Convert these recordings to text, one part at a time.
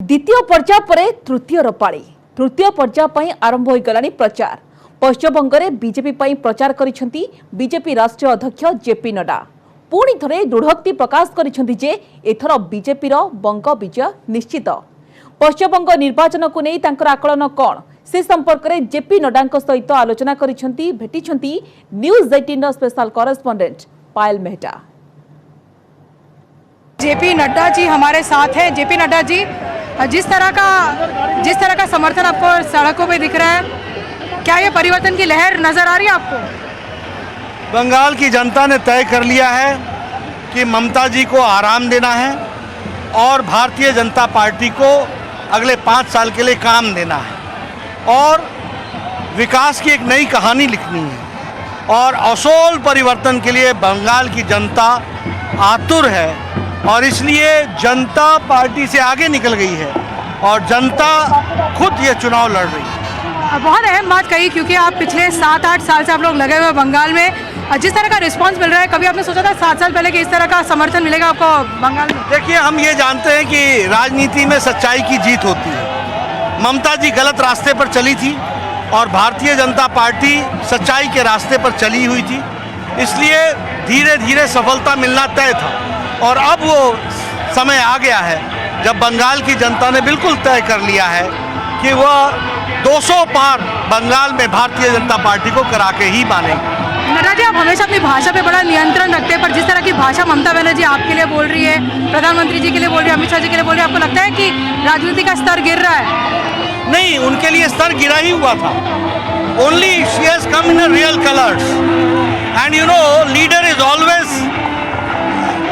द्वितीय पर्याय पर तृतीय पाଳି तृतीय पर्याय आरंभ हो गलानी प्रचार। पश्चिमबंग में बीजेपी प्रचार करिसेंती बीजेपी राष्ट्रीय अध्यक्ष जेपी नड्डा पुणी थरे दृढ़ोक्ति प्रकाश करिसेंती जे एथर बीजेपी बंग विजय निश्चित। पश्चिमबंग निर्वाचन को नहीं तांकर आकलन कौन से संपर्क में जेपी नड्डा सहित आलोचना करिसेंती भेटिसेंती न्यूज 18 स्पेशल कॉरेस्पोंडेंट पायल मेहटा। जेपी नड्डा जी हमारे साथ हैं। जेपी नड्डा जी, जिस तरह का समर्थन आपको सड़कों पे दिख रहा है, क्या ये परिवर्तन की लहर नजर आ रही है आपको? बंगाल की जनता ने तय कर लिया है कि ममता जी को आराम देना है और भारतीय जनता पार्टी को अगले 5 साल के लिए काम देना है और विकास की एक नई कहानी लिखनी है और असोल परिवर्तन के लिए बंगाल की जनता आतुर है और इसलिए जनता पार्टी से आगे निकल गई है और जनता खुद ये चुनाव लड़ रही है। बहुत अहम बात कही, क्योंकि आप पिछले 7-8 साल से आप लोग लगे हुए बंगाल में, जिस तरह का रिस्पांस मिल रहा है, कभी आपने सोचा था 7 साल पहले कि इस तरह का समर्थन मिलेगा आपको बंगाल में? देखिए, हम ये जानते हैं कि राजनीति में सच्चाई की जीत होती है। ममता जी गलत रास्ते पर चली थी और भारतीय जनता पार्टी सच्चाई के रास्ते पर चली हुई थी, इसलिए धीरे धीरे सफलता मिलना तय था और अब वो समय आ गया है जब बंगाल की जनता ने बिल्कुल तय कर लिया है कि वह 200 पार बंगाल में भारतीय जनता पार्टी को करा के ही मानेंगे। नड्डा जी, आप हमेशा अपनी भाषा पे बड़ा नियंत्रण रखते हैं, पर जिस तरह की भाषा ममता बनर्जी आपके लिए बोल रही है, प्रधानमंत्री जी के लिए बोल रही है, अमित शाह जी के लिए बोल रही है, आपको लगता है कि राजनीति का स्तर गिर रहा है? नहीं, उनके लिए स्तर गिरा ही हुआ था। Only she has come in real colours and you know leader is always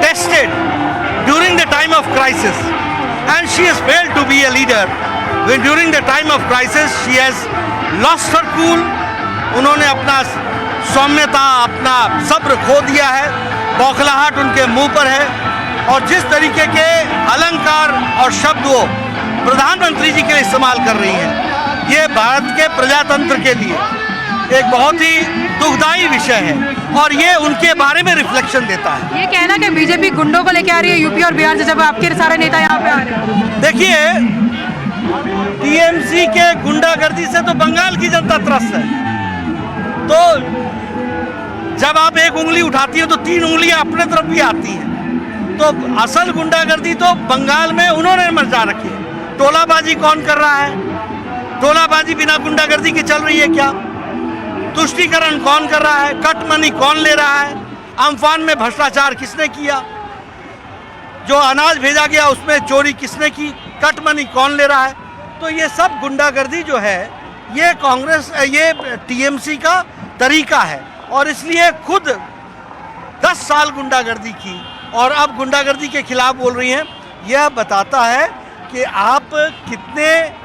tested during the time of crisis and she has failed to be a leader when during the time of crisis she has lost her cool। उन्होंने अपना सौम्यता, अपना सब्र खो दिया है, बौखलाहट उनके मुंह पर है और जिस तरीके के अलंकार और शब्द वो प्रधानमंत्री जी के लिए इस्तेमाल कर रही हैं, ये भारत के प्रजातंत्र के लिए एक बहुत ही दुखदायी विषय है और ये उनके बारे में रिफ्लेक्शन देता है। ये कहना कि बीजेपी गुंडों को लेके आ रही है यूपी और बिहार से, जब आपके सारे नेता यहाँ पे आ रहे हैं। देखिए, टीएमसी के गुंडागर्दी से तो बंगाल की जनता त्रस्त है, तो जब आप एक उंगली उठाती है तो 3 उंगलियां अपने तरफ भी आती हैं, तो असल गुंडागर्दी तो बंगाल में उन्होंने मचा रखी है। टोलाबाजी कौन कर रहा है? टोलाबाजी बिना गुंडागर्दी की चल रही है क्या? तुष्टीकरण कौन कर रहा है? कट मनी कौन ले रहा है? अम्फान में भ्रष्टाचार किसने किया? जो अनाज भेजा गया उसमें चोरी किसने की? कट मनी कौन ले रहा है? तो ये सब गुंडागर्दी जो है, ये कांग्रेस, ये टीएमसी का तरीका है और इसलिए खुद 10 साल गुंडागर्दी की और अब गुंडागर्दी के खिलाफ बोल रही हैं। यह बताता है कि आप कितने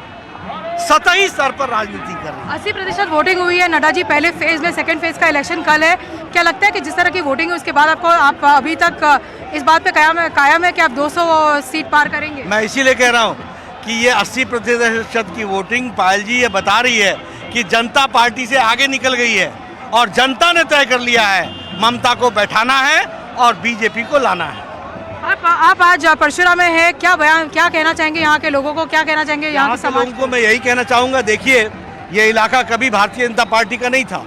सतही स्तर पर राजनीति कर रहे हैं। 80% वोटिंग हुई है नड्डा जी पहले फेज में, सेकंड फेज का इलेक्शन कल है। क्या लगता है कि जिस तरह की वोटिंग है उसके बाद आप अभी तक इस बात पे कायम है कि आप 200 सीट पार करेंगे? मैं इसीलिए कह रहा हूँ कि ये 80% की वोटिंग, पायल जी, ये बता रही है कि जनता पार्टी से आगे निकल गई है और जनता ने तय कर लिया है ममता को बैठाना है और बीजेपी को लाना है। आप आज परशुराम में है, क्या कहना चाहेंगे यहाँ के लोगों को, क्या कहना चाहेंगे यहाँ के समाज को? मैं यही कहना चाहूँगा, देखिए, ये इलाका कभी भारतीय जनता पार्टी का नहीं था,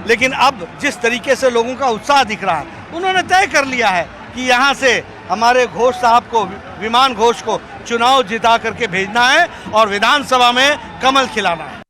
लेकिन अब जिस तरीके से लोगों का उत्साह दिख रहा है, उन्होंने तय कर लिया है कि यहाँ से हमारे घोष साहब को, विमान घोष को चुनाव जिता करके भेजना है और विधानसभा में कमल खिलाना है।